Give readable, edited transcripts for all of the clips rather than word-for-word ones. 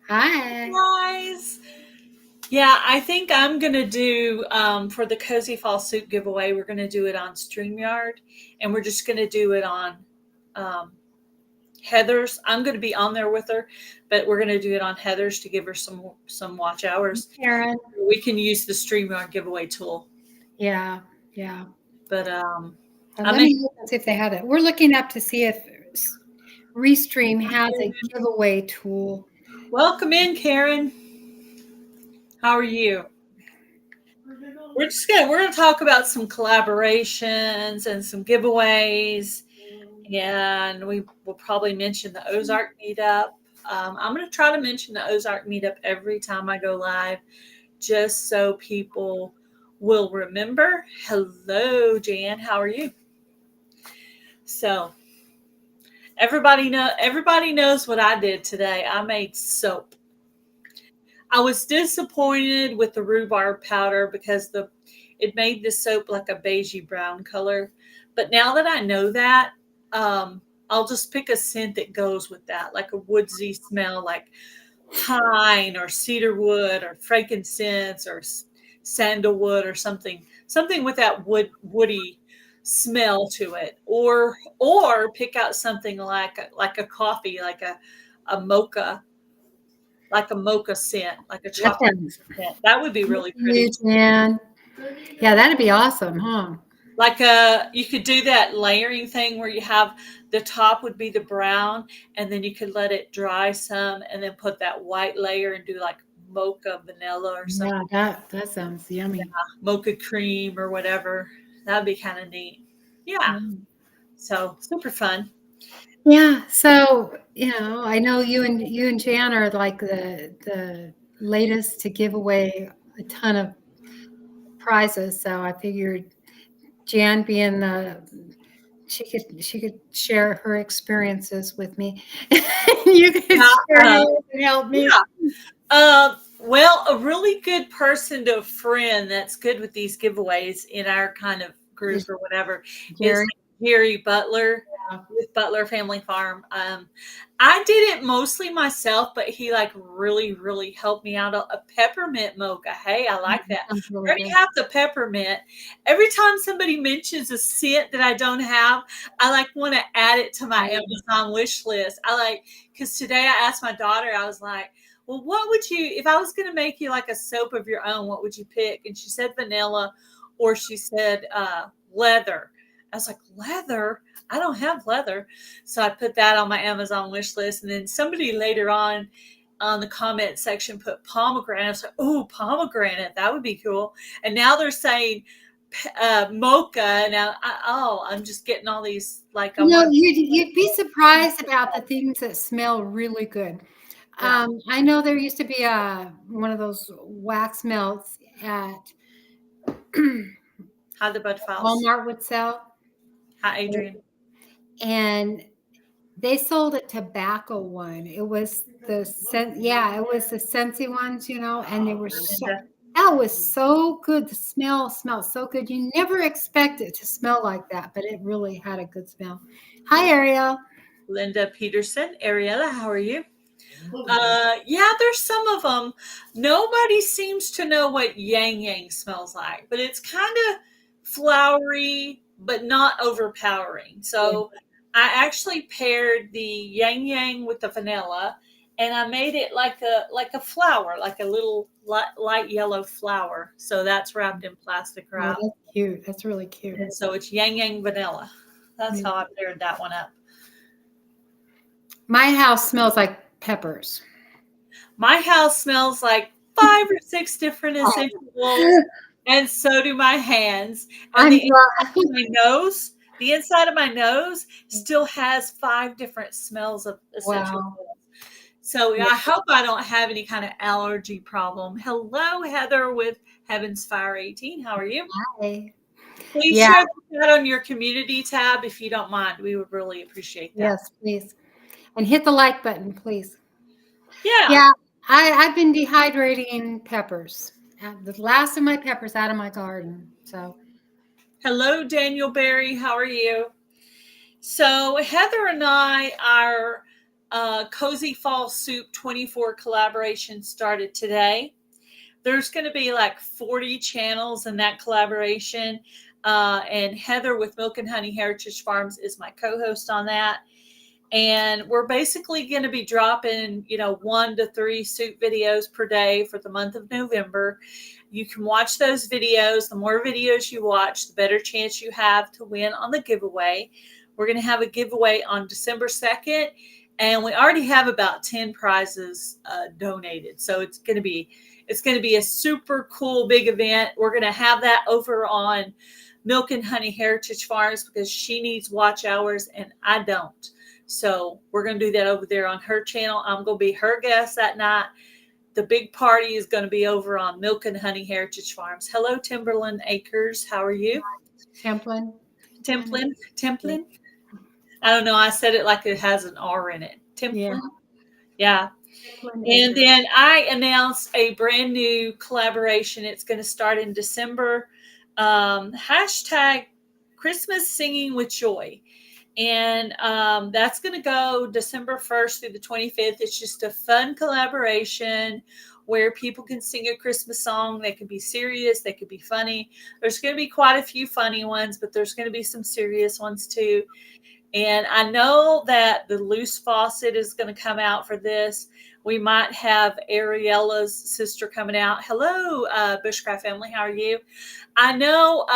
Hi. Guys. Yeah, I think I'm going to do, for the Cozy Fall Soup giveaway, we're going to do it on StreamYard, and we're just going to do it on um, Heather's. I'm going to be on there with her, but we're going to do it on Heather's to give her some watch hours. Karen. We can use the StreamYard giveaway tool. Yeah. But Let me look and see if they have it. We're looking up to see if Restream has a giveaway tool. Welcome in, Karen. How are you? We're gonna talk about some collaborations and some giveaways, and we will probably mention the Ozark meetup. I'm gonna try to mention the Ozark meetup every time I go live, just so people will remember. Hello, Jan. How are you? So everybody knows what I did today. I made soap. I was disappointed with the rhubarb powder because it made the soap like a beigey brown color. But now that I know that, I'll just pick a scent that goes with that, like a woodsy smell, like pine or cedarwood or frankincense or sandalwood or something with that woody smell to it, or pick out something like a coffee, a mocha like a mocha scent, like a chocolate scent. That would be really pretty. Yeah, that'd be awesome, huh? You could do that layering thing where you have the top would be the brown, and then you could let it dry some, and then put that white layer and do like mocha vanilla or something. Yeah, that sounds yummy. Yeah, mocha cream or whatever. That'd be kind of neat. Yeah. So super fun. Yeah. So I know you and Jan are like the latest to give away a ton of prizes. So I figured Jan being she could share her experiences with me. You could share yours and help me. Well, a really good person to a friend that's good with these giveaways in our kind of group or whatever is Gary Butler with Butler Family Farm. I did it mostly myself, but he really, really helped me out. A peppermint mocha. Hey, I like that. I already have the peppermint. Every time somebody mentions a scent that I don't have, I want to add it to my Amazon wish list. Because today I asked my daughter, I was like, well, what would you, if I was going to make you like a soap of your own, what would you pick? And she said vanilla, or she said leather. I was like, leather? I don't have leather. So I put that on my Amazon wish list. And then somebody later on the comment section put pomegranate. I was like, oh, pomegranate. That would be cool. And now they're saying mocha. Now, I'm just getting all these you'd be surprised about the things that smell really good. Yeah. I know there used to be one of those wax melts at How the Bud Files Walmart would sell. Hi, Adrian. And they sold a tobacco one. It was the Scentsy ones, and they were that was so good. The smell smelled so good. You never expect it to smell like that, but it really had a good smell. Hi, Ariel. Lynda Peterson. Ariella, how are you? There's some of them. Nobody seems to know what Yang Yang smells like, but it's kind of flowery, but not overpowering. So I actually paired the Yang Yang with the vanilla, and I made it like a flower, like a little light yellow flower. So that's wrapped in plastic wrap. Oh, that's cute. That's really cute. And so it's Yang Yang vanilla. That's how I paired that one up. My house smells like peppers. My house smells like 5 or 6 different essential oils, and so do my hands. And the inside of my nose still has 5 different smells of essential oils. So I hope I don't have any kind of allergy problem. Hello, Heather with Heaven's Fire 18. How are you? Hi. Please share that on your community tab if you don't mind. We would really appreciate that. Yes, please. And hit the like button, please. Yeah. Yeah. I've been dehydrating peppers. The last of my peppers out of my garden. So, hello, Daniel Berry. How are you? So Heather and I are Cozy Fall Soup 24 collaboration started today. There's going to be like 40 channels in that collaboration. And Heather with Milk and Honey Heritage Farms is my co-host on that. And we're basically going to be dropping, 1 to 3 soup videos per day for the month of November. You can watch those videos. The more videos you watch, the better chance you have to win on the giveaway. We're going to have a giveaway on December 2nd. And we already have about 10 prizes donated. So it's going to be a super cool big event. We're going to have that over on Milk and Honey Heritage Farms because she needs watch hours and I don't. So we're going to do that over there on her channel. I'm going to be her guest that night. The big party is going to be over on Milk and Honey Heritage Farms. Hello, Timberland Acres. How are you? Templin. I don't know. I said it like it has an R in it. Templin. Yeah. And then I announced a brand new collaboration. It's going to start in December. Hashtag Christmas Singing with Joy. And that's going to go December 1st through the 25th. It's just a fun collaboration where people can sing a Christmas song. They can be serious. They could be funny. There's going to be quite a few funny ones, but there's going to be some serious ones too. And I know that the loose faucet is going to come out for this. We might have Ariella's sister coming out. Hello, Bushcraft family. How are you? I know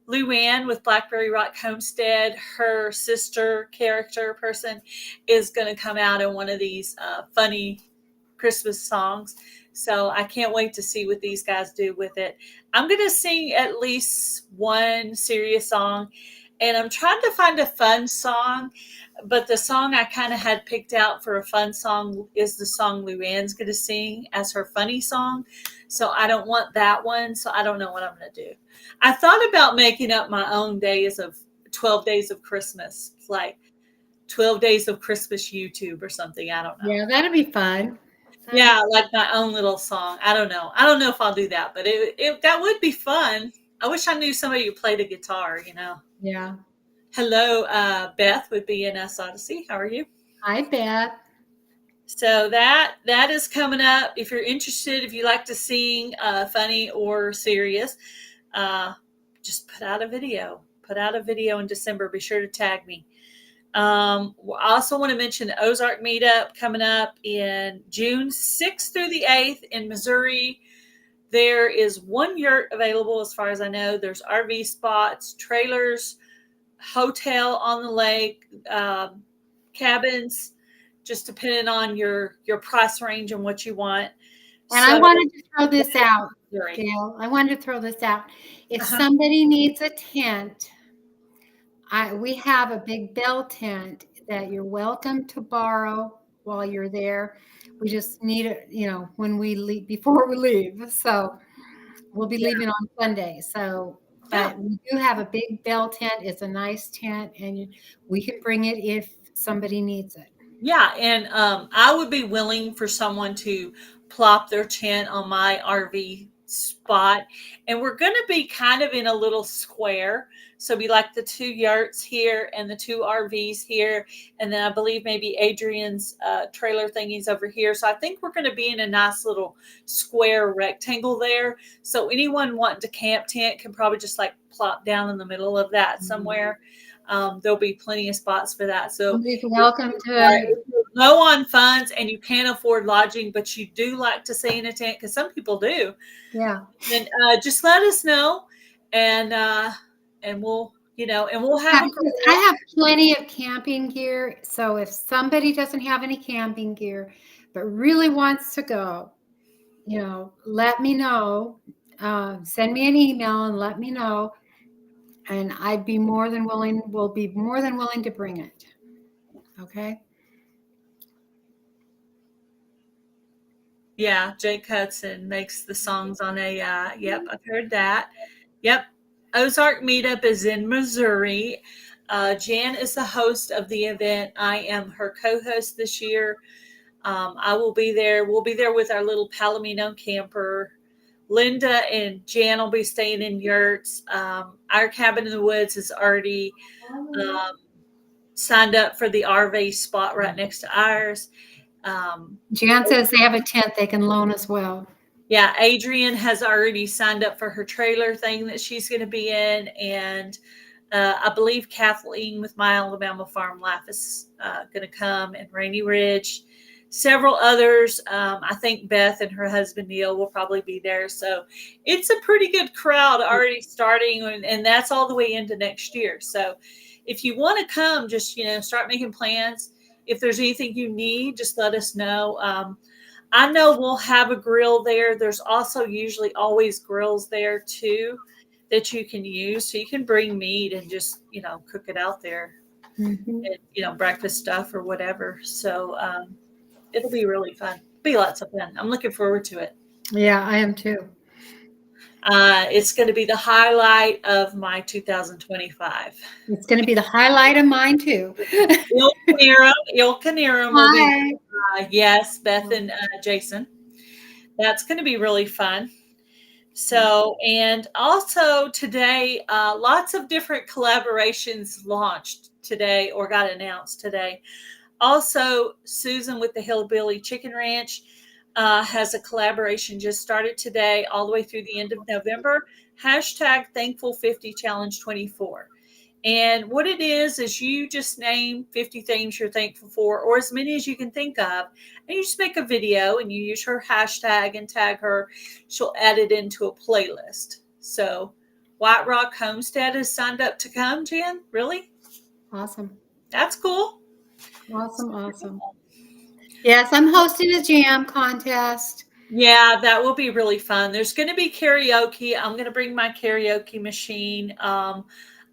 Luann with Blackberry Rock Homestead, her sister character person, is going to come out in one of these funny Christmas songs. So I can't wait to see what these guys do with it. I'm going to sing at least one serious song. And I'm trying to find a fun song, but the song I kind of had picked out for a fun song is the song Luann's going to sing as her funny song. So I don't want that one. So I don't know what I'm going to do. I thought about making up my own 12 days of Christmas, like 12 days of Christmas YouTube or something. I don't know. Yeah, that'd be fun. Yeah, like my own little song. I don't know. I don't know if I'll do that, but that would be fun. I wish I knew somebody who played a guitar, Yeah. Hello, Beth with BNS Odyssey. How are you? Hi, Beth. So that is coming up. If you're interested, if you like to sing funny or serious, just put out a video. Put out a video in December. Be sure to tag me. I also want to mention the Ozark meetup coming up in June 6th through the 8th in Missouri. There is one yurt available as far as I know. There's RV spots, trailers, hotel on the lake, cabins, just depending on your price range and what you want. And I wanted to throw this out, Gail. I wanted to throw this out. If somebody needs a tent, we have a big bell tent that you're welcome to borrow while you're there. We just need it, when we leave, before we leave. So we'll be leaving on Sunday. So, but we do have a big bell tent. It's a nice tent, and we can bring it if somebody needs it. Yeah, and I would be willing for someone to plop their tent on my RV spot. And we're going to be kind of in a little square. So be like the 2 yurts here and the 2 RVs here. And then I believe maybe Adrian's trailer thingies over here. So I think we're going to be in a nice little square rectangle there. So anyone wanting to camp tent can probably just like plop down in the middle of that somewhere. There'll be plenty of spots for that. So welcome to low on funds and you can't afford lodging, but you do like to stay in a tent because some people do. Yeah. And just let us know, and we'll have. I have plenty of camping gear. So if somebody doesn't have any camping gear, but really wants to go, let me know. Send me an email and let me know. And we'll be more than willing to bring it. Okay. Yeah, Jake Hudson makes the songs on yep, I've heard that. Yep. Ozark meetup is in Missouri. Jan is the host of the event. I am her co-host this year. I will be there. We'll be there with our little Palomino camper. Lynda and Jan will be staying in yurts. Our cabin in the woods is already signed up for the RV spot right next to ours. Jan says they have a tent they can loan as well. Yeah, Adrian has already signed up for her trailer thing that she's going to be in, and I believe Kathleen with My Alabama Farm Life is going to come, and Rainy Ridge. Several others. I think Beth and her husband Neil will probably be there. So it's a pretty good crowd already starting, and that's all the way into next year. So if you want to come, just start making plans. If there's anything you need, just let us know. I know we'll have a grill there. There's also usually always grills there too that you can use. So you can bring meat and just, cook it out there, and, breakfast stuff or whatever. So it'll be really fun. It'll be lots of fun. I'm looking forward to it. Yeah, I am too. It's going to be the highlight of my 2025. It's going to be the highlight of mine too. Il Canarum will be. Yes, Beth and Jason. That's going to be really fun. So, and also today, lots of different collaborations launched today or got announced today. Also, Susan with the Hillbilly Chicken Ranch has a collaboration just started today all the way through the end of November. Hashtag Thankful50 Challenge 24. And what it is you just name 50 things you're thankful for, or as many as you can think of, and you just make a video and you use her hashtag and tag her. She'll add it into a playlist. So White Rock Homestead has signed up to come, Jan? Really? Awesome. That's cool. Awesome. Yes, I'm hosting a jam contest. Yeah, that will be really fun. There's going to be karaoke. I'm going to bring my karaoke machine.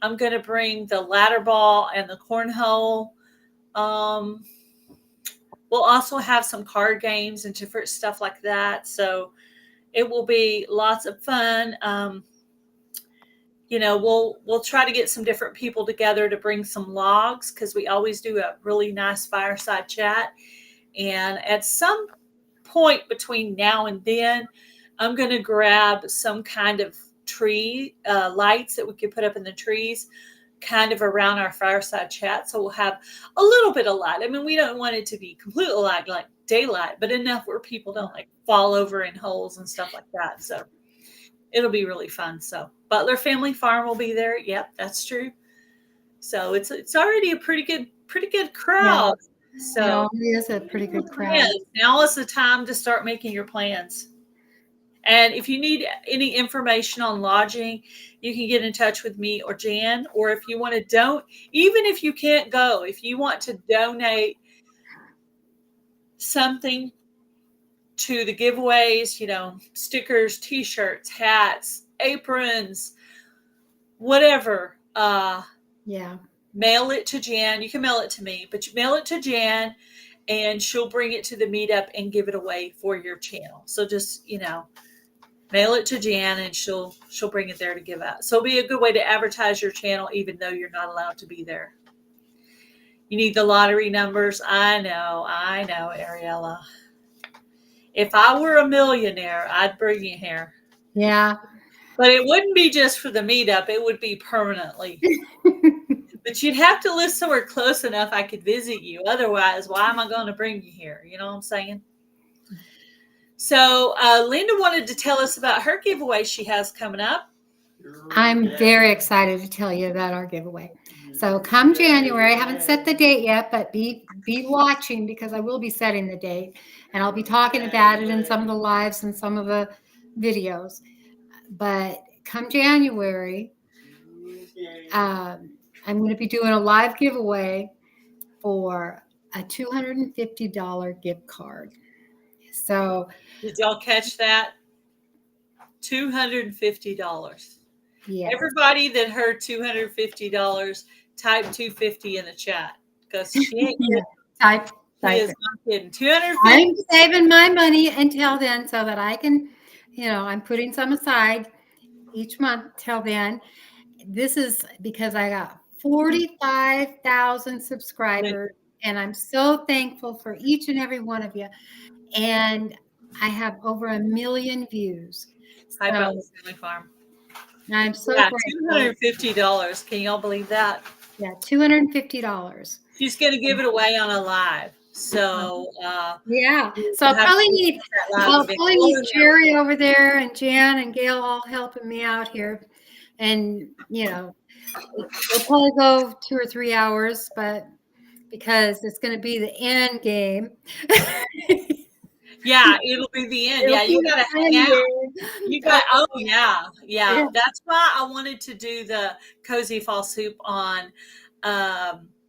I'm going to bring the ladder ball and the cornhole. We'll also have some card games and different stuff like that. So it will be lots of fun. We'll try to get some different people together to bring some logs, because we always do a really nice fireside chat. And at some point between now and then, I'm going to grab some kind of tree lights that we could put up in the trees kind of around our fireside chat. So we'll have a little bit of light. I mean, we don't want it to be completely light, like daylight, but enough where people don't fall over in holes and stuff like that. So it'll be really fun. So Butler Family Farm will be there. Yep, that's true. So it's already a pretty good crowd. Yeah. So it is a pretty good crowd. Now is the time to start making your plans. And if you need any information on lodging, you can get in touch with me or Jan. Or if you want to even if you can't go, if you want to donate something to the giveaways, stickers, T-shirts, hats, aprons, whatever. Mail it to Jan. You can mail it to me, but you mail it to Jan, and she'll bring it to the meetup and give it away for your channel. So just, mail it to Jan, and she'll bring it there to give out. So it'll be a good way to advertise your channel, even though you're not allowed to be there. You need the lottery numbers. I know, Ariella. If I were a millionaire, I'd bring you here. Yeah. But it wouldn't be just for the meetup. It would be permanently. But you'd have to live somewhere close enough I could visit you. Otherwise, why am I going to bring you here? You know what I'm saying? So Lynda wanted to tell us about her giveaway she has coming up. I'm very excited to tell you about our giveaway. So come January, I haven't set the date yet, but be watching, because I will be setting the date, and I'll be talking about it in some of the lives and some of the videos. But come January, I'm going to be doing a live giveaway for a $250 gift card. So did y'all catch that? $250. Yeah. Everybody that heard $250, type 250 in the chat, because she ain't kidding. Type is not kidding. 250. I'm saving my money until then, so that I can, I'm putting some aside each month till then. This is because I got 45,000 subscribers, and I'm so thankful for each and every one of you. And I have over 1 million views. Hi, Butler Family Farm. I'm so grateful. $250. Can y'all believe that? Yeah, $250. She's going to give it away on a live. So, Yeah. So we'll have to do that live I'll event. probably need Jerry over there and Jan and Gail all helping me out here. And, it'll probably go 2 or 3 hours, but because it's going to be the end game. Yeah, it'll be the end. It'll Yeah, be you got to the hang end out. game. You got, oh yeah, yeah. Yeah. That's why I wanted to do the Cozy Fall Soup on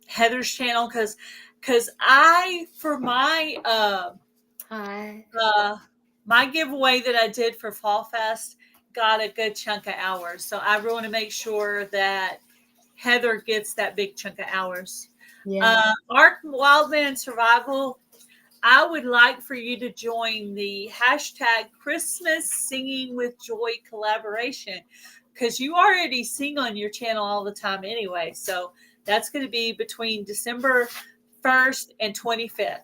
Heather's channel because for Hi. my giveaway that I did for Fall Fest got a good chunk of hours. So I really want to make sure that Heather gets that big chunk of hours. Yeah. Ark Wildland Survival, I would like for you to join the hashtag Christmas Singing with Joy collaboration because you already sing on your channel all the time anyway. So that's going to be between December 1st and 25th.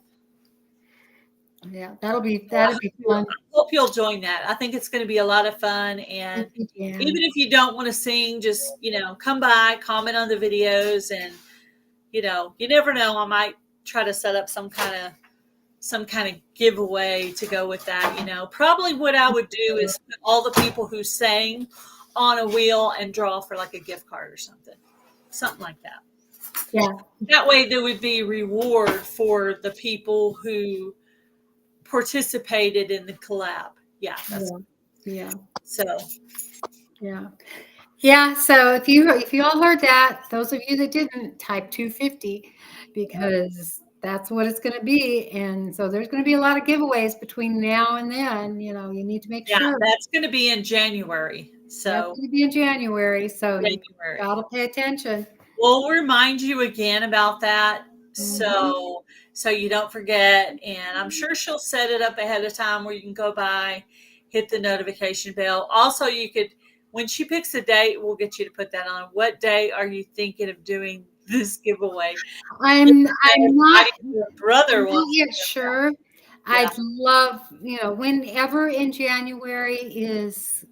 Yeah, that'll be fun. I hope you'll join that. I think it's going to be a lot of fun. And even if you don't want to sing, just, come by, comment on the videos, and, you never know. I might try to set up some kind of giveaway to go with that. Probably what I would do is put all the people who sang on a wheel and draw for like a gift card or something like that. Yeah. That way there would be reward for the people who participated in the collab. Yeah. Yeah. So. Yeah. Yeah. So if you all heard that, those of you that didn't, type 250 because that's what it's going to be. And so there's going to be a lot of giveaways between now and then. You need to make sure. Yeah, that's going to be in January. So that's going to be in January. So you got to pay attention. We'll remind you again about that. So you don't forget. And I'm sure she'll set it up ahead of time where you can go by, hit the notification bell. Also, you could, when she picks a date, we'll get you to put that on. What day are you thinking of doing this giveaway? I'm not yet sure. I'd love, whenever in January is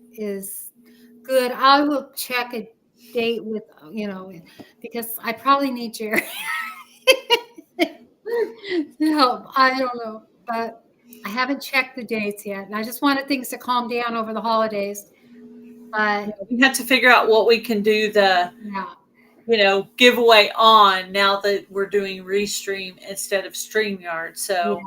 good. I will check a date with, because I probably need Jerry. No, I don't know, but I haven't checked the dates yet. And I just wanted things to calm down over the holidays. But we have to figure out what we can do giveaway on now that we're doing Restream instead of StreamYard. So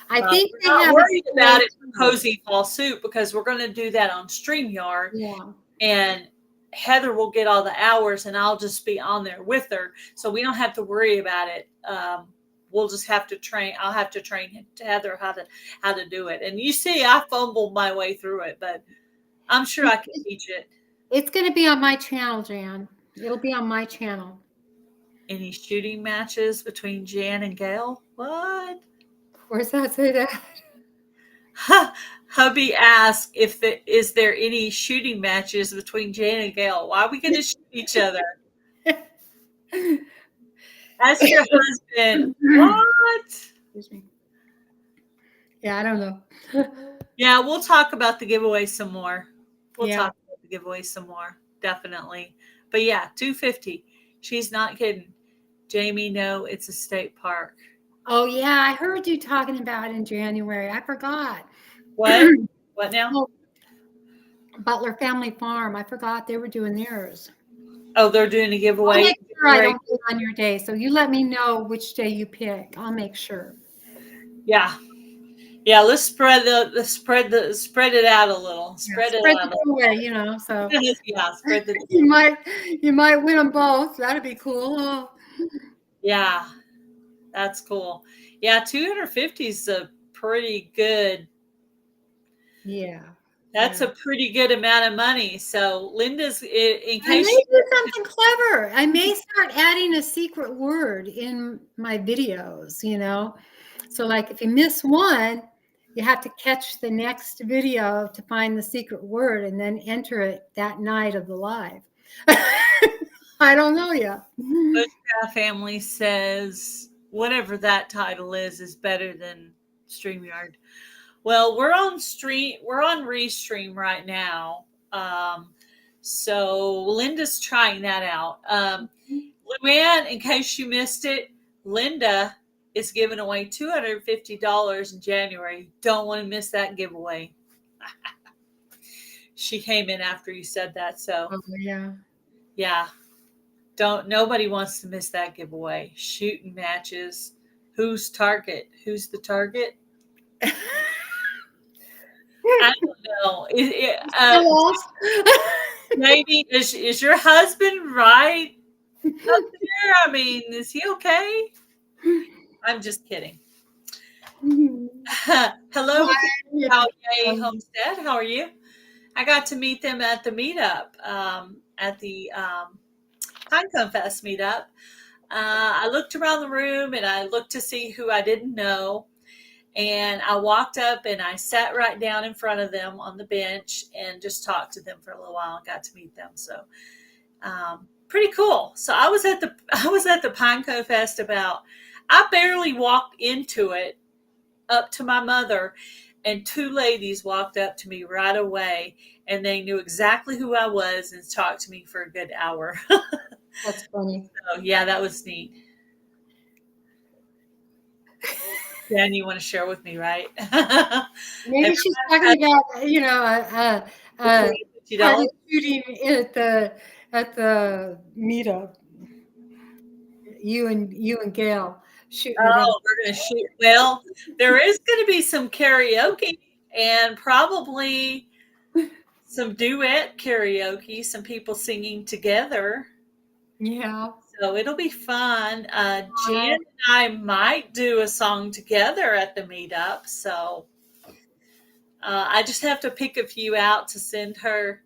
I think we're not worried about it for Cozy Fall Soup because we're going to do that on StreamYard. Yeah. And Heather will get all the hours and I'll just be on there with her. So we don't have to worry about it. We'll just have to train. I'll have to train Heather how to do it. And you see, I fumbled my way through it, but I'm sure I can teach it. It's going to be on my channel, Jan. It'll be on my channel. Any shooting matches between Jan and Gail? What? Where's that say that? Hubby asked is there any shooting matches between Jan and Gail? Why are we going to shoot each other? Ask your husband. What? Excuse me. Yeah, I don't know. Yeah, we'll talk about the giveaway some more. We'll talk about the giveaway some more. Definitely. But yeah, 250. She's not kidding. Jamie, no, it's a state park. Oh, yeah. I heard you talking about it in January. I forgot. What? What now? Oh, Butler Family Farm. I forgot they were doing theirs. Oh, they're doing a giveaway. I'll make sure I don't do it on your day. So you let me know which day you pick. I'll make sure. Yeah. Yeah, let's spread it out a little. Spread it out the way, so yeah, spread the you might win them both. That'd be cool. Oh. Yeah. That's cool. Yeah, 250 is a pretty good. Yeah. That's a pretty good amount of money. So Lynda's, in case I may do something clever. I may start adding a secret word in my videos, So like if you miss one, you have to catch the next video to find the secret word and then enter it that night of the live. I don't know yet. Bushcraft Family says whatever that title is better than StreamYard. Well, we're on Restream right now. So Lynda's trying that out. Luann, in case you missed it, Lynda is giving away $250 in January. Don't want to miss that giveaway. She came in after you said that, so Oh, yeah. yeah. Nobody wants to miss that giveaway. Shooting matches. Who's target? Who's the target? I don't know. Maybe is your husband right up there? I mean, is he okay? I'm just kidding. Hello, Yay Homestead. How are you? I got to meet them at the meetup, at the Pinecone Fest meetup. I looked around the room and I looked to see who I didn't know. And I walked up and I sat right down in front of them on the bench and just talked to them for a little while and got to meet them. So pretty cool. So I was at the Pinecone Fest I barely walked into it up to my mother, and two ladies walked up to me right away and they knew exactly who I was and talked to me for a good hour. That's funny. So yeah, that was neat. Jen, you want to share with me, right? Maybe she's talking about, shooting at the meetup. You and Gail shooting it up. Oh, we're going to shoot. Well, there is going to be some karaoke and probably some duet karaoke, some people singing together. Yeah. So it'll be fun. Jan and I might do a song together at the meetup. So I just have to pick a few out to send her,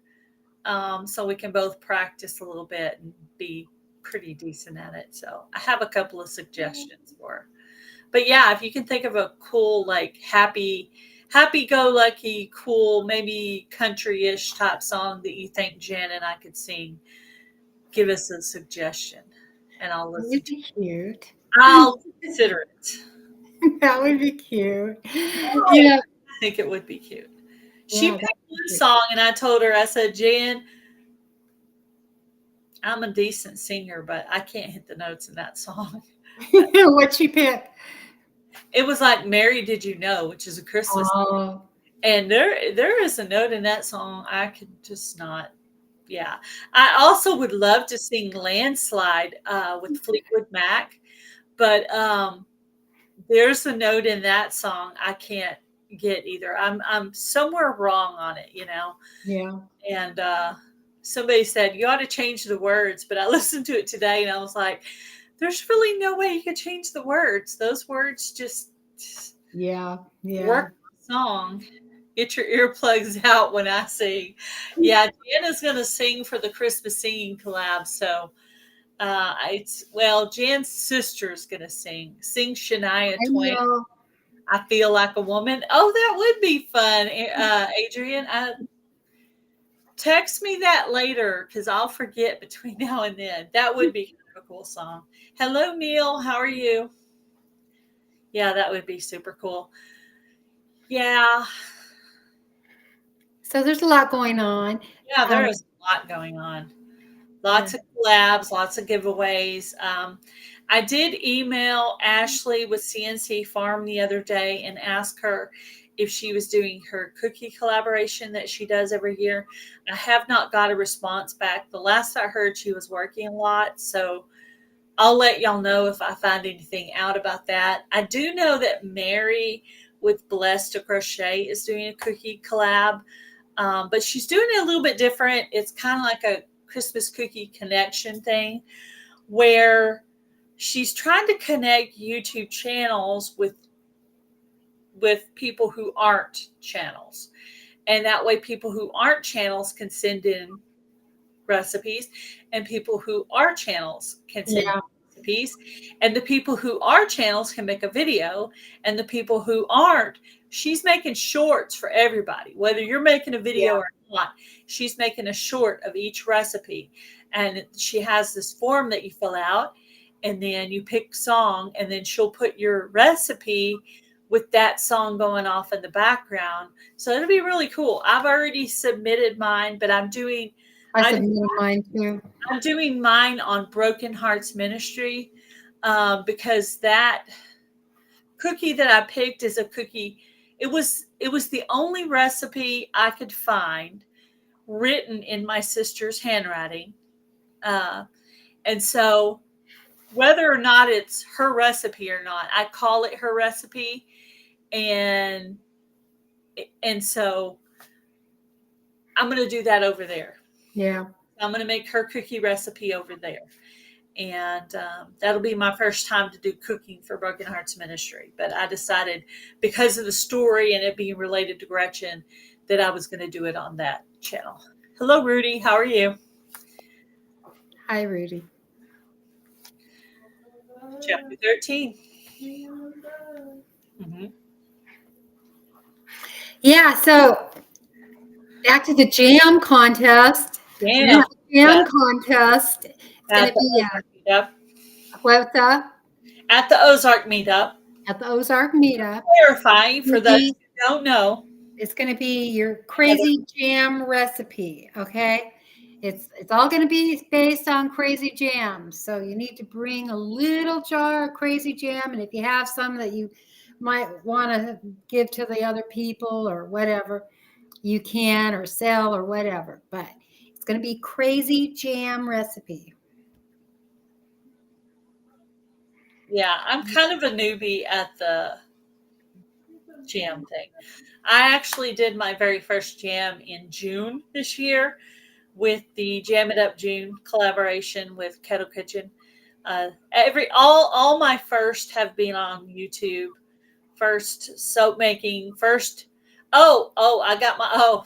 so we can both practice a little bit and be pretty decent at it. So I have a couple of suggestions for her. But yeah, if you can think of a cool, like happy-go-lucky, cool, maybe country-ish type song that you think Jan and I could sing, give us a suggestion, and I'll listen. That would be cute. I'll consider it. That would be cute. Oh, yeah, I think it would be cute. She picked one song, and I told her, I said, Jan, I'm a decent singer, but I can't hit the notes in that song. What'd she pick? It was like Mary Did You Know, which is a Christmas song. And there is a note in that song I could just not. Yeah. I also would love to sing Landslide with Fleetwood Mac, but there's a note in that song I can't get either. I'm somewhere wrong on it, Yeah. And somebody said you ought to change the words, but I listened to it today and I was like, there's really no way you could change the words. Those words just work the song. Get your earplugs out when I sing. Yeah, Jana's going to sing for the Christmas singing collab. So Jan's sister's going to sing Shania Twain. I Feel Like a Woman. Oh, that would be fun. Adrian, text me that later because I'll forget between now and then. That would be kind of a cool song. Hello, Neil. How are you? Yeah, that would be super cool. Yeah. So there's a lot going on. Yeah, there is a lot going on. Lots of collabs, lots of giveaways. I did email Ashley with CNC Farm the other day and ask her if she was doing her cookie collaboration that she does every year. I have not got a response back. The last I heard, she was working a lot. So I'll let y'all know if I find anything out about that. I do know that Mary with Blessed to Crochet is doing a cookie collab, but she's doing it a little bit different. It's kind of like a Christmas cookie connection thing where she's trying to connect YouTube channels with people who aren't channels. And that way people who aren't channels can send in recipes and people who are channels can send in recipes, and the people who are channels can make a video, and the people who aren't, she's making shorts for everybody. Whether you're making a video or not, she's making a short of each recipe. And she has this form that you fill out, and then you pick song, and then she'll put your recipe with that song going off in the background. So it'll be really cool. I've already submitted mine, but I'm doing I submitted mine too. I'm doing mine on Broken Hearts Ministry because that cookie that I picked is a cookie. It was the only recipe I could find written in my sister's handwriting, and so whether or not it's her recipe or not, I call it her recipe, and so I'm going to do that over there. Yeah. I'm going to make her cookie recipe over there. And that'll be my first time to do cooking for Broken Hearts Ministry. But I decided, because of the story and it being related to Gretchen, that I was going to do it on that channel. Hello, Rudy. How are you? Hi, Rudy. Chapter 13. Mm-hmm. Yeah, so back to the jam contest. Jam Contest. It's going to be what's up? At the Ozark meetup. At the Ozark meetup. Clarifying for those who don't know. It's going to be your crazy jam recipe, okay? It's all going to be based on crazy jams. So you need to bring a little jar of crazy jam, and if you have some that you might want to give to the other people or whatever, you can, or sell or whatever. But it's going to be crazy jam recipe. Yeah, I'm kind of a newbie at the jam thing. I actually did my very first jam in June this year with the Jam It Up June collaboration with Kettle Kitchen. All my first have been on YouTube. First soap making. First, I got my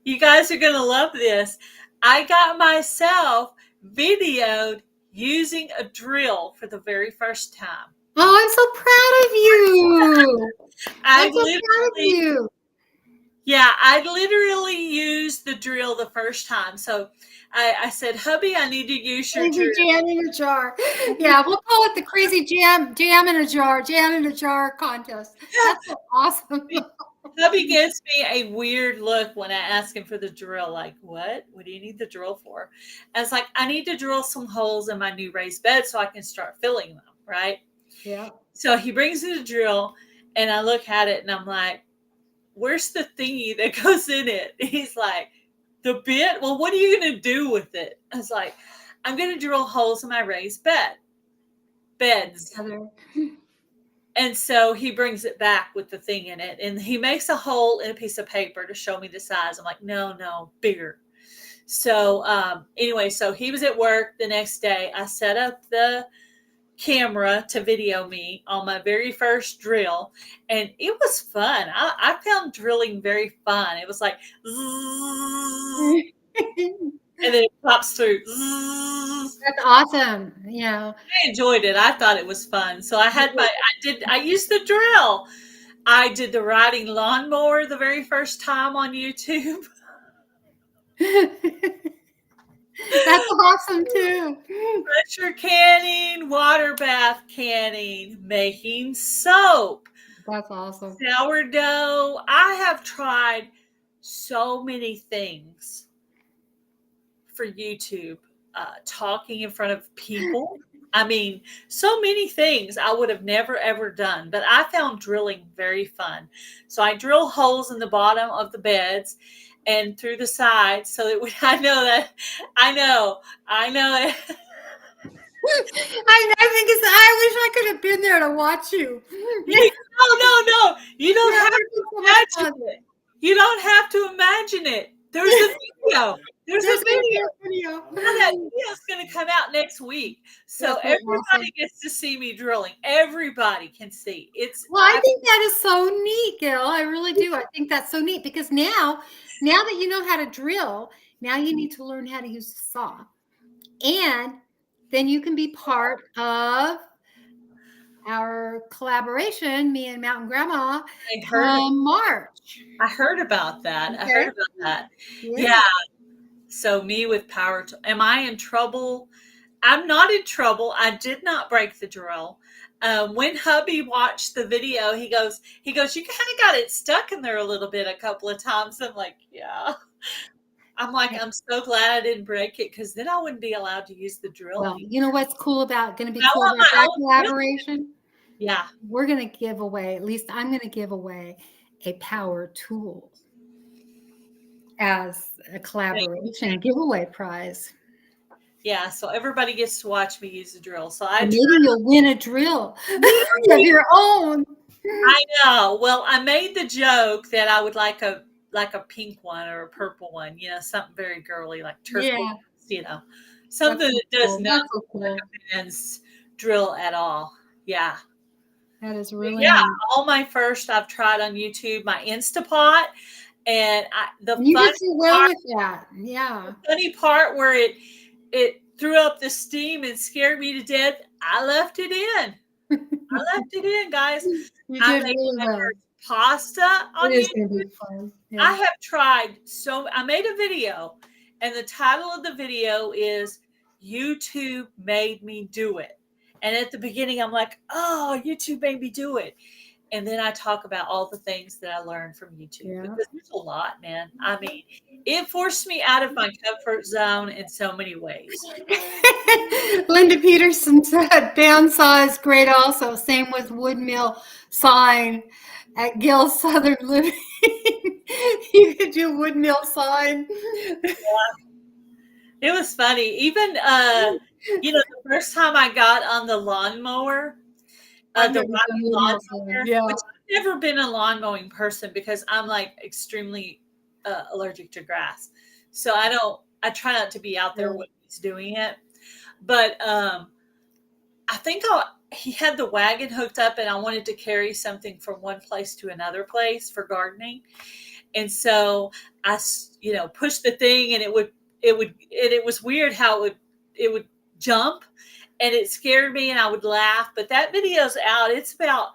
you guys are gonna love this. I got myself videoed using a drill for the very first time. Oh, I'm so proud of you. I'm so proud of you. Yeah, I literally used the drill the first time. So I said, hubby, I need to use your drill. Jam in a jar. Yeah, we'll call it the crazy jam in a jar contest. That's so awesome. Hubby gives me a weird look when I ask him for the drill. Like, what? What do you need the drill for? And it's like, I need to drill some holes in my new raised bed so I can start filling them, right? Yeah. So he brings me the drill, and I look at it, and I'm like, where's the thingy that goes in it? He's like, the bit? Well, what are you going to do with it? I was like, I'm going to drill holes in my raised beds. And so he brings it back with the thing in it, and he makes a hole in a piece of paper to show me the size. I'm like, no, bigger. So anyway, so he was at work the next day. I set up the camera to video me on my very first drill, and it was fun. I found drilling very fun. It was like and then it pops through. That's awesome. Yeah, I enjoyed it. I thought it was fun. So I used the drill. I did the riding lawnmower the very first time on YouTube. That's awesome too. Pressure canning, water bath canning, making soap. That's awesome. Sourdough. I have tried so many things for YouTube, talking in front of people. I mean, so many things I would have never, ever done, but I found drilling very fun. So I drill holes in the bottom of the beds and through the sides. So that I know it. I wish I could have been there to watch you. No. You don't have to imagine it. You don't have to imagine it. There's a video. There's a video. That video is going to come out next week. So everybody gets to see me drilling. Everybody can see. I think that is so neat, Gail. I really do. I think that's so neat because now that you know how to drill, now you need to learn how to use the saw. And then you can be part of our collaboration, me and Mountain Grandma, March. I heard about that. Okay. I heard about that. Yeah. So me with power. Am I in trouble? I'm not in trouble. I did not break the drill. When hubby watched the video, he goes, you kind of got it stuck in there a little bit a couple of times. I'm like, yeah. I'm like, I'm so glad I didn't break it because then I wouldn't be allowed to use the drill Well, anymore. you know what's going to be I cool want about my that own drill. collaboration? Yeah. We're going to give away, at least I'm going to give away a power tool as a collaboration giveaway prize. Yeah. So everybody gets to watch me use the drill. So Or maybe you'll win a drill of your own. I know. Well, I made the joke that I would like a pink one or a purple one, something very girly like turquoise, Yeah, something that does not That's so look like cool. a man's drill at all. Yeah. That is But really yeah, neat. all my first I've tried on YouTube, my Instapot, and And you did so well with that. Yeah. funny part where it threw up the steam and scared me to death, I left it in. I left it in, guys. You I did made really my well. first pasta It on is going to YouTube. be fun. I Yeah. have tried I made a video, and the title of the video is YouTube Made Me Do It. And at the beginning, I'm like, oh, YouTube made me do it. And then I talk about all the things that I learned from YouTube Yeah. because there's a lot, man. I mean, it forced me out of my comfort zone in so many ways. Lynda Peterson said bandsaw is great also. Same with wood mill sawing at Gail Southern Living. You could do wood mill sawing. It was funny. Even the first time I got on the lawnmower, I've the never done rocking wood mill sawing. lawnmower, Yeah. which I've never been a lawn mowing person because I'm like extremely allergic to grass. So I try not to be out there when he's doing it. But I think he had the wagon hooked up and I wanted to carry something from one place to another place for gardening. And so I, pushed the thing and and it was weird how it would jump and it scared me and I would laugh. But that video's out. It's about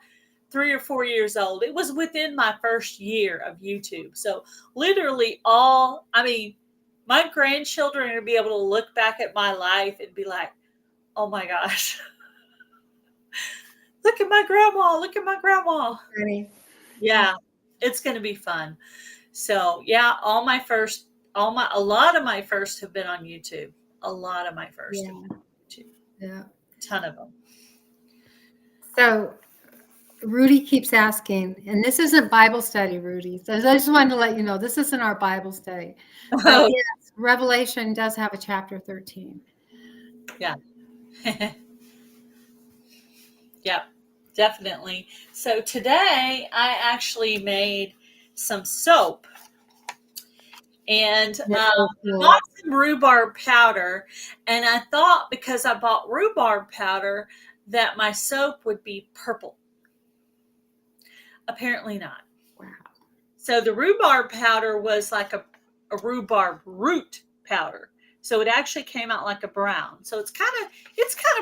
3 or 4 years old. It was within my first year of YouTube. So literally my grandchildren are going to be able to look back at my life and be like, oh my gosh, look at my grandma, look at my grandma. Funny. Yeah, it's going to be fun. So yeah, a lot of my first have been on YouTube. A lot of my first have been on YouTube. Yeah. A ton of them. So Rudy keeps asking, and this isn't Bible study, Rudy. So I just wanted to let you know this isn't our Bible study. But yes, Revelation does have a chapter 13. Yeah. Yep, definitely. So today I actually made some soap and That's so cool. bought some rhubarb powder. And I thought because I bought rhubarb powder that my soap would be purple. Apparently not. Wow. So the rhubarb powder was like a rhubarb root powder. So it actually came out like a brown. So it's kind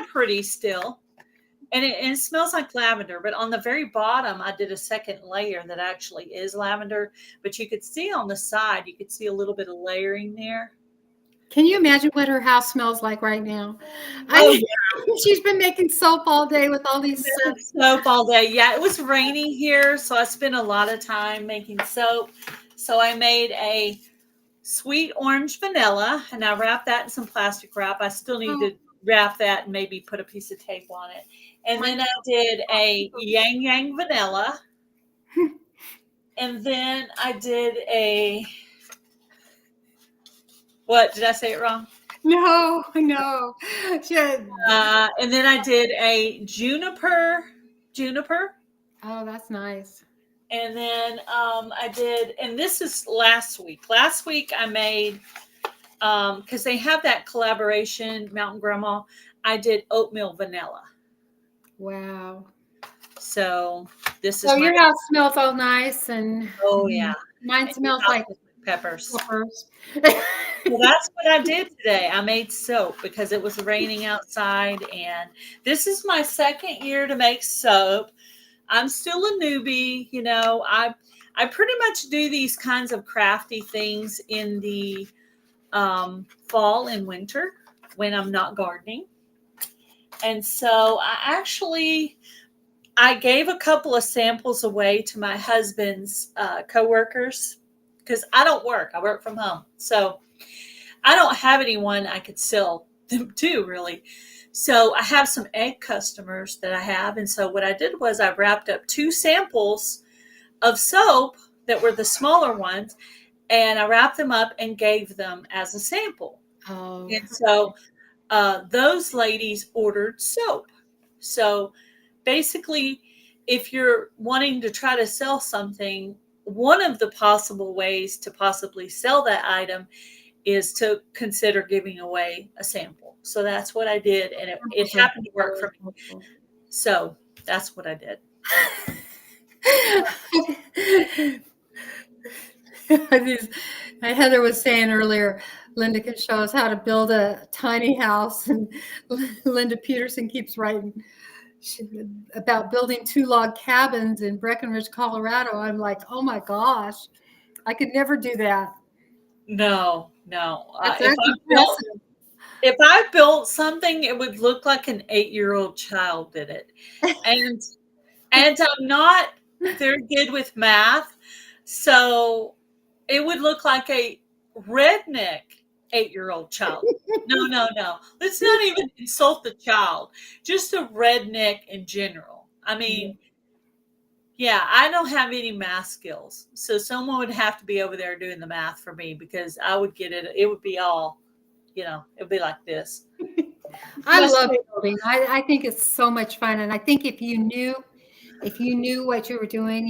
of pretty still. And it smells like lavender, but on the very bottom, I did a second layer that actually is lavender. But you could see on the side, you could see a little bit of layering there. Can you imagine what her house smells like right now? Yeah. She's been making soap all day with all these soap all day. Yeah, it was raining here, so I spent a lot of time making soap. So I made a sweet orange vanilla, and I wrapped that in some plastic wrap. I still need to wrap that and maybe put a piece of tape on it. And then I did a yang yang vanilla. And then I did what? Did I say it wrong? No. And then I did a juniper. Oh, that's nice. And then I did, and this is last week. Last week I made, because they have that collaboration, Mountain Grandma, I did oatmeal vanilla. Wow. So this is your house smells all nice and yeah. Mine smells like peppers. Well, that's what I did today. I made soap because it was raining outside, and this is my second year to make soap. I'm still a newbie, I pretty much do these kinds of crafty things in the fall and winter when I'm not gardening. And so I gave a couple of samples away to my husband's coworkers because I don't work. I work from home. So I don't have anyone I could sell them to, really. So I have some egg customers that I have. And so what I did was I wrapped up 2 samples of soap that were the smaller ones, and I wrapped them up and gave them as a sample. Oh, And so those ladies ordered soap. So basically, if you're wanting to try to sell something, one of the possible ways to possibly sell that item is to consider giving away a sample. So that's what I did, and it samples are happened to work very for me. helpful. So that's what I did. Heather was saying earlier, Lynda can show us how to build a tiny house, and Linda Peterson keeps writing about building 2 log cabins in Breckenridge, Colorado. I'm like, oh my gosh, I could never do that. No. That's impressive. If I built something, it would look like an 8-year-old child did it, and I'm not very good with math, so it would look like a redneck 8-year-old child. No. Let's not even insult the child. Just a redneck in general. I mean, yeah, I don't have any math skills. So someone would have to be over there doing the math for me, because I would get it. It would be all, it would be like this. I love building. I think it's so much fun, and I think if you knew what you were doing,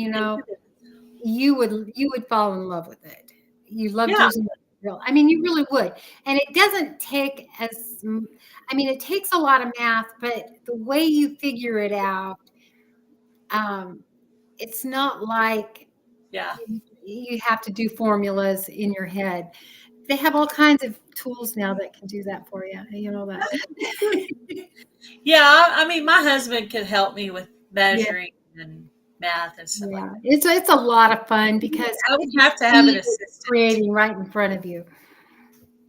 you would fall in love with it. You loved Yeah. using it. I mean, you really would. And it doesn't take it takes a lot of math, but the way you figure it out, it's not like Yeah. you have to do formulas in your head. They have all kinds of tools now that can do that for you. You know that. Yeah. I mean, my husband can help me with Yeah. measuring and math and stuff like Yeah, that. it's a lot of fun because I would you have to have see an it assistant. creating right in front of you.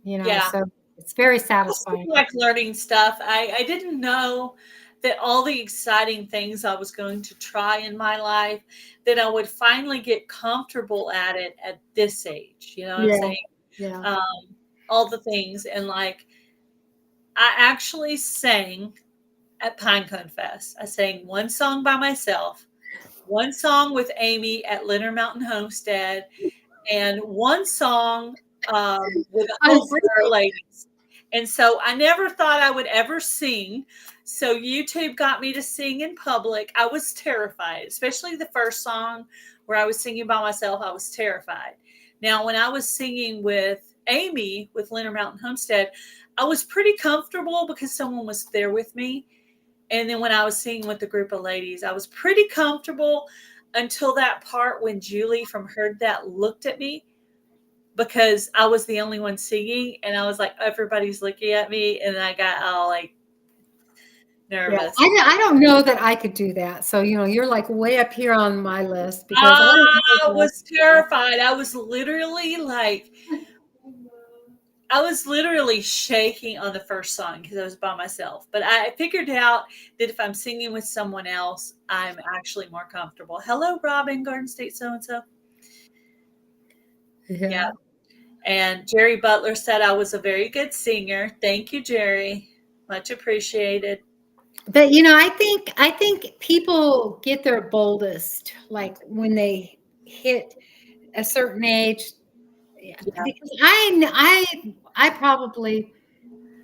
Yeah. So it's very I satisfying. still like learning stuff. I didn't know that all the exciting things I was going to try in my life, that I would finally get comfortable at it at this age. You know what I'm Yeah, saying? yeah. All the things. And like, I actually sang at Pinecone Fest. I sang one song by myself, one song with Amy at Leonard Mountain Homestead, and one song with a I'm whole group of ladies. And so I never thought I would ever sing. So YouTube got me to sing in public. I was terrified, especially the first song where I was singing by myself. I was terrified. Now, when I was singing with Amy with Leonard Mountain Homestead, I was pretty comfortable because someone was there with me. And then when I was singing with the group of ladies, I was pretty comfortable until that part when Julie from Heard That looked at me, because I was the only one singing, and I was like, everybody's looking at me, and I got all like nervous. I don't know that I could do that. So, you're like way up here on my list because I don't I know that was terrified. I was literally shaking on the first song because I was by myself. But I figured out that if I'm singing with someone else, I'm actually more comfortable. Hello, Robin, Garden State so-and-so. Yeah. And Jerry Butler said I was a very good singer. Thank you, Jerry. Much appreciated. But I think people get their boldest like when they hit a certain age. Yeah, Yeah. because I probably,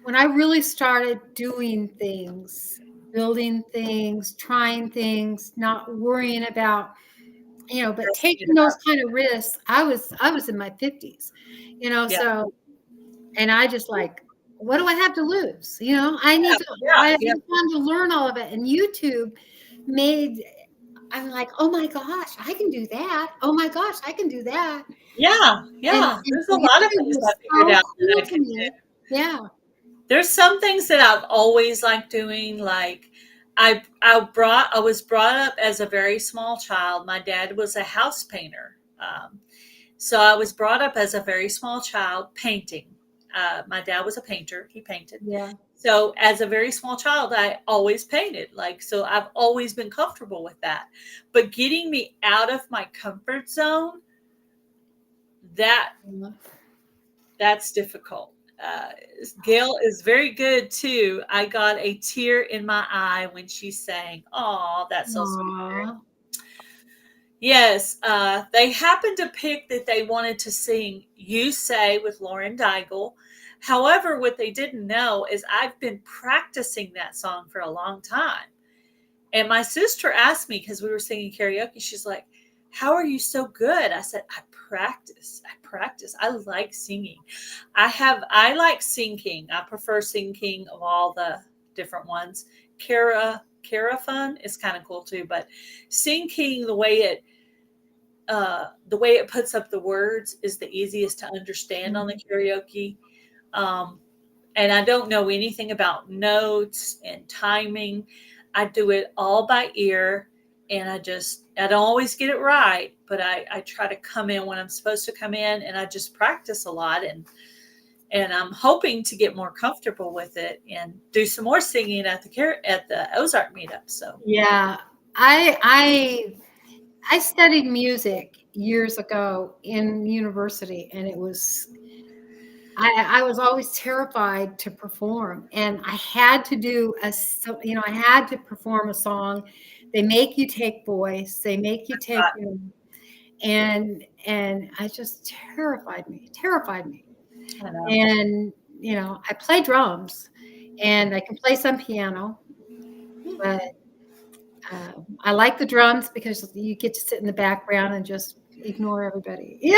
when I really started doing things, building things, trying things, not worrying about, but taking those kind of risks, I was in my 50s, Yeah. so, and I just like, what do I have to lose? I Yeah. want to learn all of it. And YouTube made, I'm like, oh my gosh, I can do that. Oh my gosh, I can do that. Yeah. And Yeah. There's a so lot of YouTube things I was figured so out that cool I to can do. me. Yeah. There's some things that I've always liked doing. Like I was brought up as a very small child. My dad was a house painter. So I was brought up as a very small child painting. My dad was a painter. He painted. Yeah. So as a very small child, I always painted. So I've always been comfortable with that. But getting me out of my comfort zone, that that's difficult. Gail is very good too. I got a tear in my eye when she sang. Oh, that's so sweet. Aw. Yes, they happened to pick that they wanted to sing "You Say" with Lauren Daigle. However, what they didn't know is I've been practicing that song for a long time. And my sister asked me because we were singing karaoke. She's like, "How are you so good?" I said, "I practice. I practice. I like singing. I like singing. I prefer singing of all the different ones. Kara fun is kind of cool too, but singing the way it puts up the words is the easiest to understand on the karaoke. Um, and I don't know anything about notes and timing. I do it all by ear, and I don't always get it right, but I try to come in when I'm supposed to come in, and I just practice a lot, and I'm hoping to get more comfortable with it and do some more singing at the Ozark meetup. So Yeah. I studied music years ago in university, and I was always terrified to perform, and I had to I had to perform a song. They make you take voice, they make you take, and I just terrified me. I know. And, I play drums and I can play some piano, but I like the drums because you get to sit in the background and just ignore everybody. Yeah.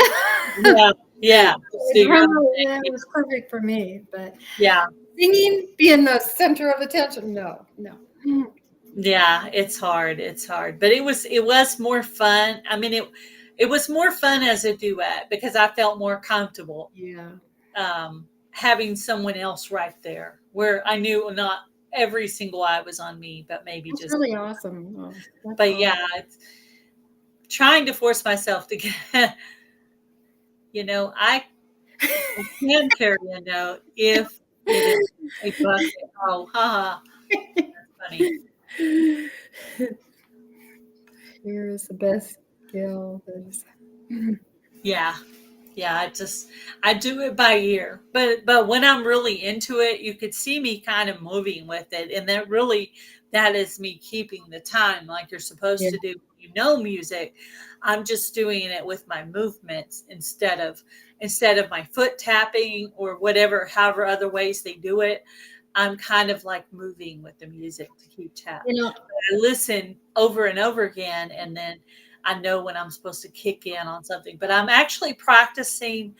Yeah, yeah. The Do your drummer, own yeah, it thing. was perfect for me, but Yeah, singing, being the center of attention, no, no. yeah. It's hard. It's hard, but it was more fun. I mean, it was more fun as a duet because I felt more comfortable Yeah, having someone else right there, where I knew not every single eye was on me, but maybe that's just. really awesome. Oh, that's But awesome. yeah, it's trying to force myself to get. I can carry a note if it is a bucket. Oh, haha, that's funny. Here is the best skill. Yeah. Yeah, I do it by ear. But when I'm really into it, you could see me kind of moving with it. And that is me keeping the time like you're supposed Yeah, to do when you know music. I'm just doing it with my movements instead of my foot tapping or whatever, however other ways they do it. I'm kind of like moving with the music to keep tap. you know, I listen over and over again, and then I know when I'm supposed to kick in on something. But I'm actually practicing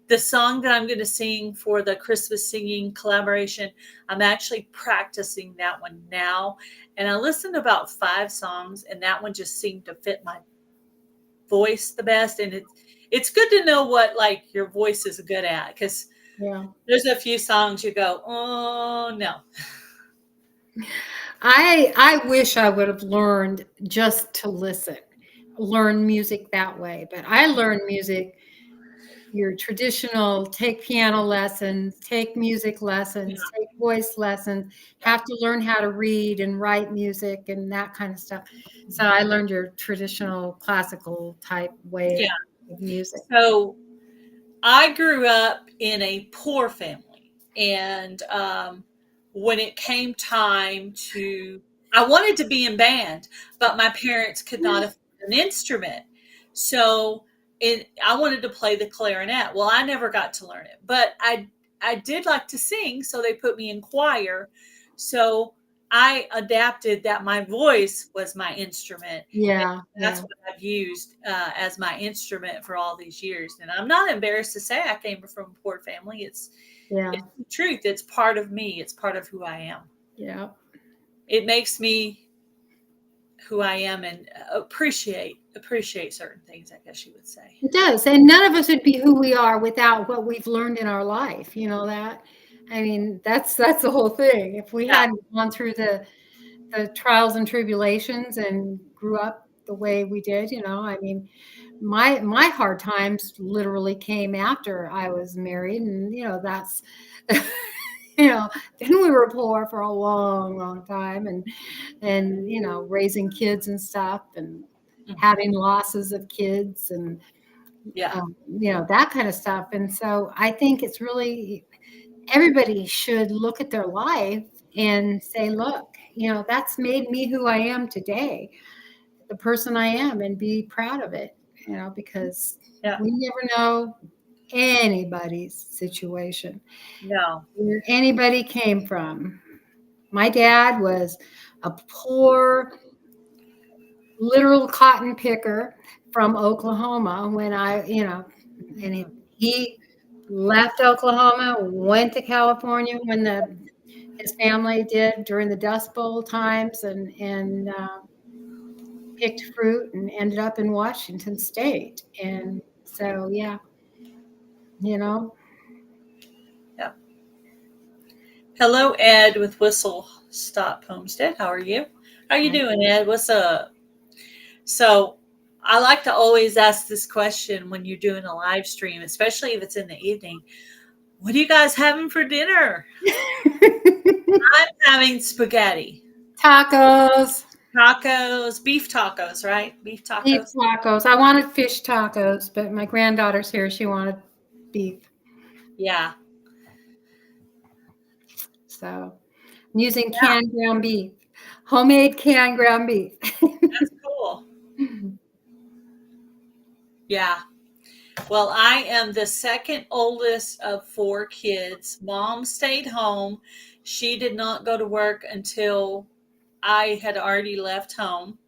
the song that I'm going to sing for the Christmas singing collaboration. I'm actually practicing that one now. And I listened to about 5 songs, and that one just seemed to fit my voice the best. And it's good to know what like your voice is good at, because yeah. there's a few songs you go, oh no. I wish I would have learned just to listen, learn music that way. But I learned music, your traditional take piano lessons, take music lessons, take voice lessons, have to learn how to read and write music and that kind of stuff. So I learned your traditional classical type way Yeah. of music. So I grew up in a poor family, and when it came time I wanted to be in band, but my parents could not afford an instrument. So I wanted to play the clarinet. Well, I never got to learn it, but I did like to sing, so they put me in choir. So I adapted that my voice was my instrument. Yeah, That's yeah, what I've used as my instrument for all these years, and I'm not embarrassed to say I came from a poor family. It's yeah, the truth. It's part of me. It's part of who I am. yeah. It makes me who I am, and appreciate certain things, I guess you would say. It does. And none of us would be who we are without what we've learned in our life. You know that? I mean, that's the whole thing. If we Yeah, hadn't gone through the trials and tribulations and grew up the way we did, I mean, my hard times literally came after I was married, and that's then we were poor for a long, long time, and raising kids and stuff, and mhm, having losses of kids, and Yeah. That kind of stuff. And so I think it's really, everybody should look at their life and say, look, that's made me who I am today, the person I am, and be proud of it, because Yeah. we never know anybody's situation, No. where anybody came from. My dad was a poor, literal cotton picker from Oklahoma when and he left Oklahoma, went to California when his family did during the Dust Bowl times, and picked fruit and ended up in Washington State. And so, yeah, you know, Yeah. Hello, Ed with Whistle Stop Homestead. How are you? How are you doing, Ed? What's up? So I like to always ask this question when you're doing a live stream, especially if it's in the evening. What are you guys having for dinner? I'm having spaghetti. tacos, Tacos, beef tacos, right? Beef beef tacos. tacos. I wanted fish tacos, but my granddaughter's here. She wanted beef. Yeah. So I'm using canned ground beef, homemade canned ground beef. That's cool. Yeah. Well, I am the second oldest of 4 kids. Mom stayed home. She did not go to work until I had already left home.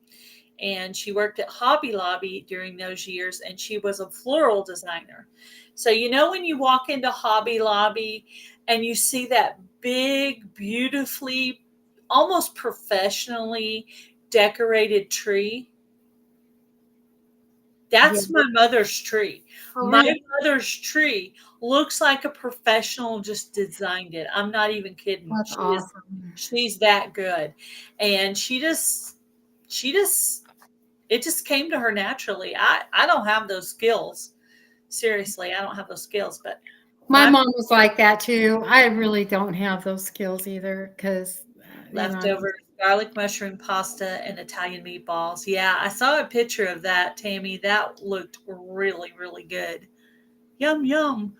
And she worked at Hobby Lobby during those years, and she was a floral designer. So, when you walk into Hobby Lobby and you see that big, beautifully, almost professionally decorated tree, that's my mother's tree. Oh, My really? mother's tree looks like a professional just designed it. I'm not even kidding. That's awesome. She's that good. And it just came to her naturally. I don't have those skills. Seriously, I don't have those skills, but My mom was like that too. I really don't have those skills either because, leftover garlic mushroom pasta and Italian meatballs. Yeah, I saw a picture of that, Tammy. That looked really, really good. Yum, yum.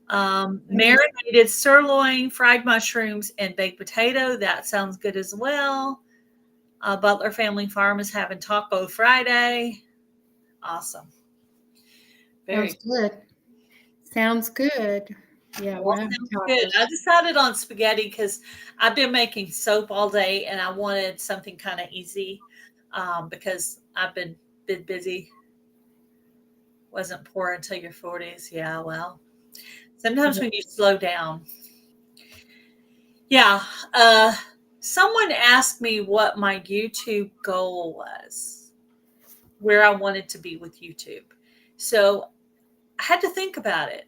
Marinated sirloin, fried mushrooms, and baked potato. That sounds good as well. Butler Family Farm is having Taco Friday. Awesome. sounds good. Sounds good. Yeah, Well, we're having sounds good. tacos. I decided on spaghetti because I've been making soap all day and I wanted something kind of easy because I've been busy. Wasn't poor until your 40s. Yeah, well, sometimes when you slow down. Yeah. Someone asked me what my YouTube goal was, where I wanted to be with YouTube. So I had to think about it.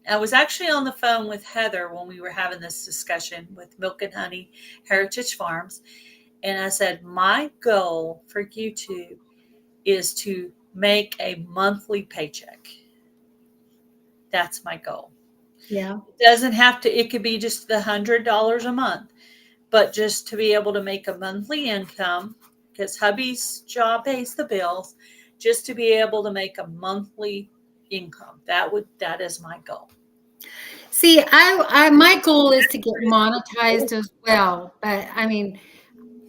I was actually on the phone with Heather when we were having this discussion with Milk and Honey Heritage Farms. And I said, my goal for YouTube is to make a monthly paycheck. That's my goal. Yeah. It doesn't have to, it could be just the $100 a month, but just to be able to make a monthly income because hubby's job pays the bills, just to be able to make a monthly income. That is my goal. See, my goal is to get monetized as well, but I mean,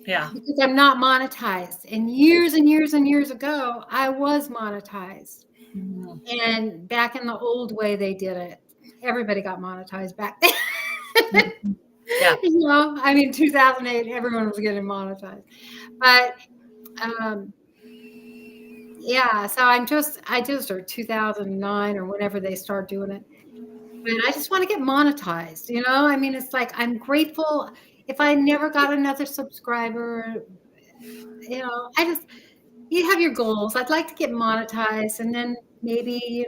Yeah. because I'm not monetized. And years and years and years ago, I was monetized. Mm-hmm. And back in the old way they did it, everybody got monetized back then. Yeah. I mean, 2008, everyone was getting monetized. But yeah, so or 2009 or whenever they start doing it. But I just want to get monetized, I mean, it's like I'm grateful if I never got another subscriber, you have your goals. I'd like to get monetized, and then maybe,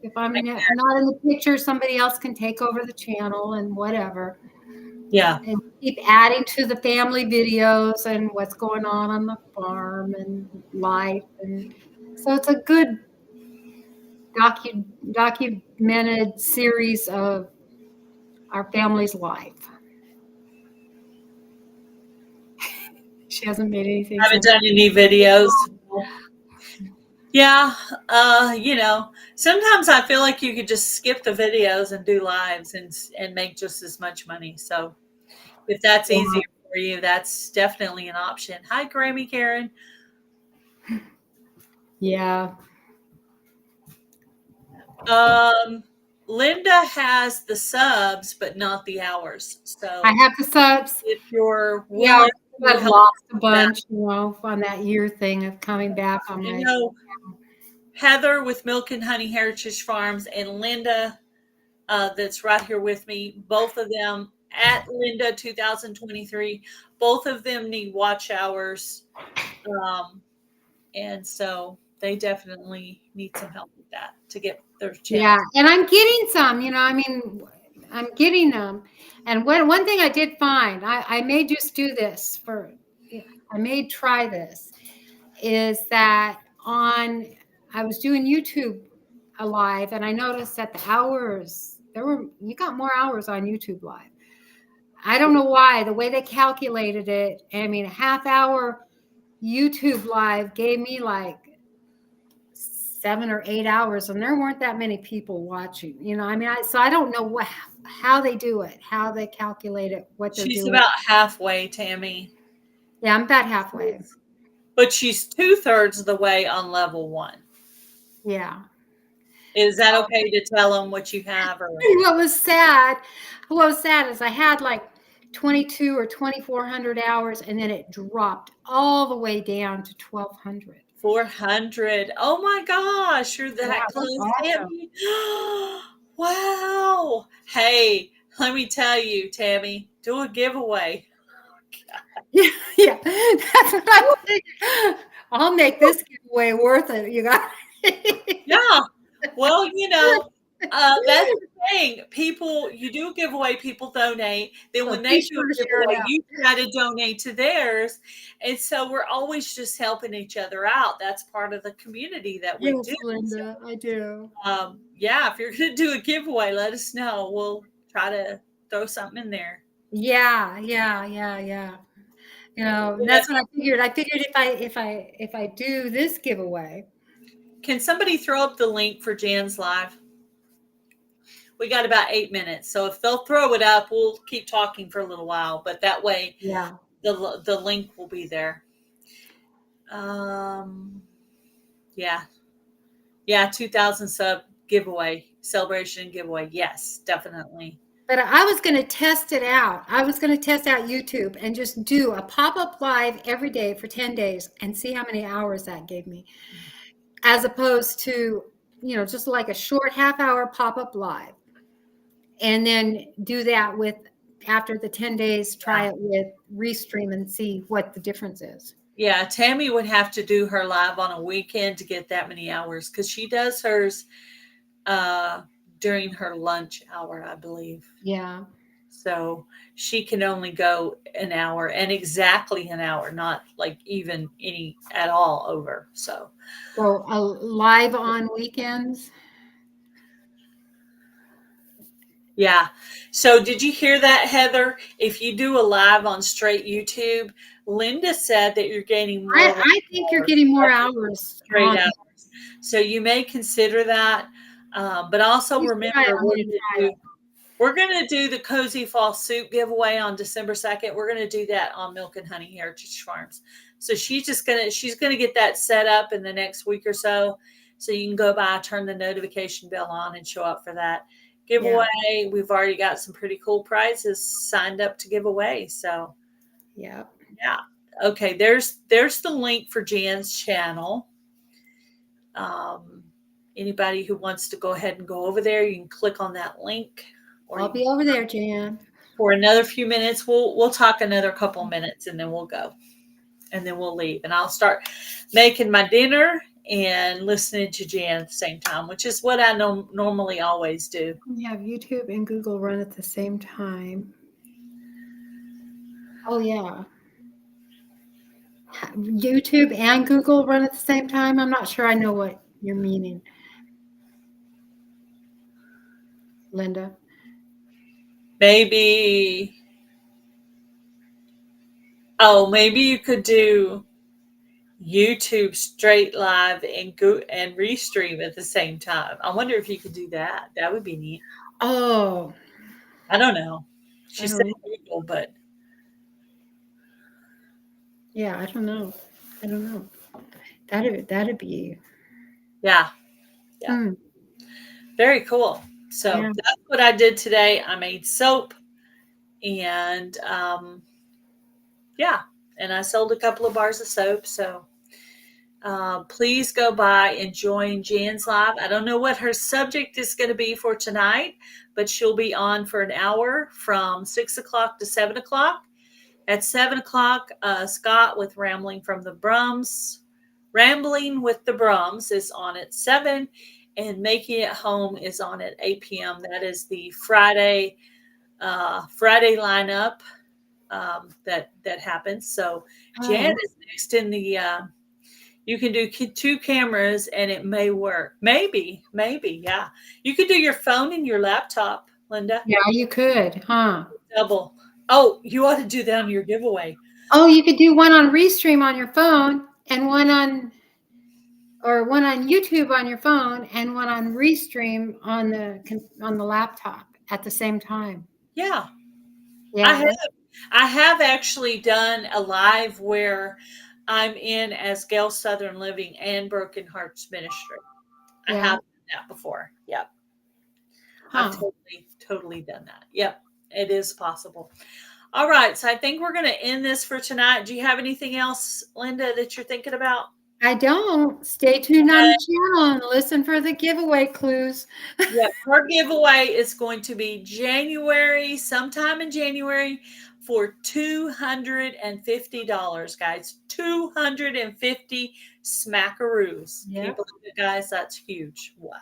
if I'm not in the picture, somebody else can take over the channel and whatever. Yeah. And keep adding to the family videos and what's going on the farm and life. And so it's a good documented series of our family's life. She hasn't made anything. I haven't done any videos. Yeah, sometimes I feel like you could just skip the videos and do lives and make just as much money. So if that's Yeah. easier for you, that's definitely an option. Hi, Grammy Karen. Yeah. Lynda has the subs, but not the hours. I So have the subs. if you're Yeah, willing to I've help lost a that, bunch, on that year thing of coming back on I my. know Heather with Milk and Honey Heritage Farms and Lynda, that's right here with me. Both of them at Lynda 2023. Both of them need watch hours. Um, and so they definitely need some help with that to get their Yeah, channels. and I'm getting some, I'm getting them. And one thing I did find, I may just do this I may try this, is that I was doing YouTube live, and I noticed that the hours, you got more hours on YouTube live. I don't know why, the way they calculated it. I mean, a half hour YouTube live gave me like 7 or 8 hours, and there weren't that many people watching. So I don't know how they do it, how they calculate it, what they're She's doing. about halfway, Tammy, Yeah, I'm about halfway. but she's 2/3 of the way on level 1. Yeah. Is that okay to tell them what you have? Or What was sad is I had like 22 or 2,400 hours, and then it dropped all the way down to 1,200. 400. Oh my gosh, you're Yeah, that that's close, awesome. Tammy. Wow. Hey, let me tell you, Tammy, do a giveaway. Yeah, yeah, that's what I'm thinking. I'll make this giveaway worth it, you guys. Yeah. Well, that's the thing. People, you do a giveaway, people donate. Then So when they be do sure to a share it giveaway, out. you try to donate to theirs. And so we're always just helping each other out. That's part of the community that we do. Yes, Lynda, I do. Yeah, if you're going to do a giveaway, let us know. We'll try to throw something in there. Yeah, yeah, yeah, yeah. And Yeah. that's what I figured. I figured if I do this giveaway. Can somebody throw up the link for Jan's live? We got about 8 minutes. So if they'll throw it up, we'll keep talking for a little while. But that way, Yeah. the link will be there. Um, yeah, 2,000 sub giveaway, celebration giveaway. Yes, definitely. But I was going to test it out. I was going to test out YouTube and just do a pop-up live every day for 10 days and see how many hours that gave me, as opposed to, just like a short half-hour pop-up live. And then do that after the 10 days, try it with Restream and see what the difference is. Yeah, Tammy would have to do her live on a weekend to get that many hours because she does hers during her lunch hour, I believe. Yeah. So she can only go an hour and exactly an hour, not like even any at all over. So Live on weekends. yeah. So did you hear that, Heather? If you do a live on straight YouTube, Lynda said that you're gaining more I think you're getting more hours straight on. hours. So you may consider that. But also I'm remember, going to try it. we're going to do the Cozy Fall Soup giveaway on December 2nd. We're going to do that on Milk and Honey Heritage Farms. So she's going to get that set up in the next week or so. So you can go by, turn the notification bell on and show up for that giveaway. Yeah. We've already got some pretty cool prizes signed up to give away. So yeah. Okay. There's the link for Jan's channel. Anybody who wants to go ahead and go over there, you can click on that link. I'll be over there, Jan. For another few minutes. We'll talk another couple minutes and then we'll go. And then we'll leave. And I'll start making my dinner and listening to Jan at the same time, which is what I normally always do. We have YouTube and Google run at the same time. Oh, yeah. YouTube and Google run at the same time? I'm not sure I know what you're meaning, Lynda. Maybe you could do YouTube straight live and go and restream at the same time. I wonder if you could do that. That would be neat. Oh, I don't know. I She said don't know. Google, but Yeah, I don't know. I don't know. That'd be yeah, yeah, hmm, very cool. So yeah. that's what I did today. I made soap and yeah, and I sold a couple of bars of soap. So please go by and join Jan's live. I don't know what her subject is going to be for tonight, but she'll be on for an hour from 6 o'clock to 7 o'clock. At 7 o'clock, Scott with Rambling with the Brums is on at 7, and Making It Home is on at 8 p.m. That is the Friday lineup that happens. So Jan Oh, is next in the. You can do two cameras, and it may work. Maybe, yeah. You could do your phone and your laptop, Lynda. yeah, you could, huh? Double. Oh, you ought to do that on your giveaway. Oh, you could do one on Restream on your phone and one on YouTube on your phone and one on Restream on the laptop at the same time. Yeah, I Yeah, have. I have actually done a live where I'm in as Gail Southern Living and Broken Hearts Ministry. I yeah, have done that before. Yep. I've huh? totally done that. Yep. It is possible. All right. So I think we're going to end this for tonight. Do you have anything else, Lynda, that you're thinking about? I don't. Stay tuned on the channel and listen for the giveaway clues. Yep. Her giveaway is going to be sometime in January, for $250, guys. 250 smackaroos. Can you Yep. believe it, guys? That's huge. Wow.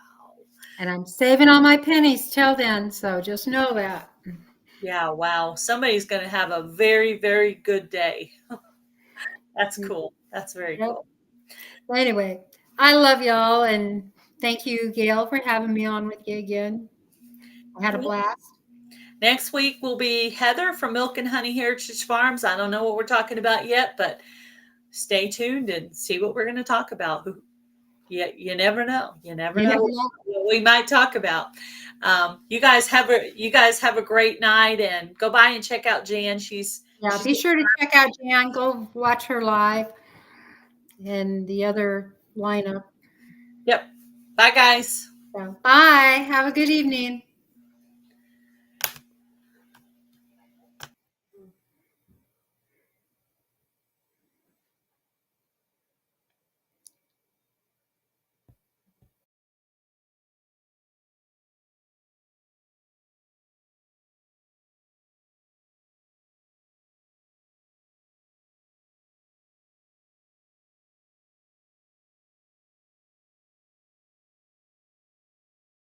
And I'm saving all my pennies till then, so just know that. Yeah, wow. Somebody's going to have a very, very good day. That's cool. That's very Yep. cool. Well, anyway, I love y'all and thank you, Gail, for having me on with you again. I had a blast. Next week will be Heather from Milk and Honey Heritage Farms. I don't know what we're talking about yet, but stay tuned and see what we're going to talk about. You never know. You never You never know know. what we might talk about. You guys have a great night, and go by and check out Jan. She's Be sure to check out Jan. Go watch her live and the other lineup. yep. Bye, guys. So, bye. Have a good evening.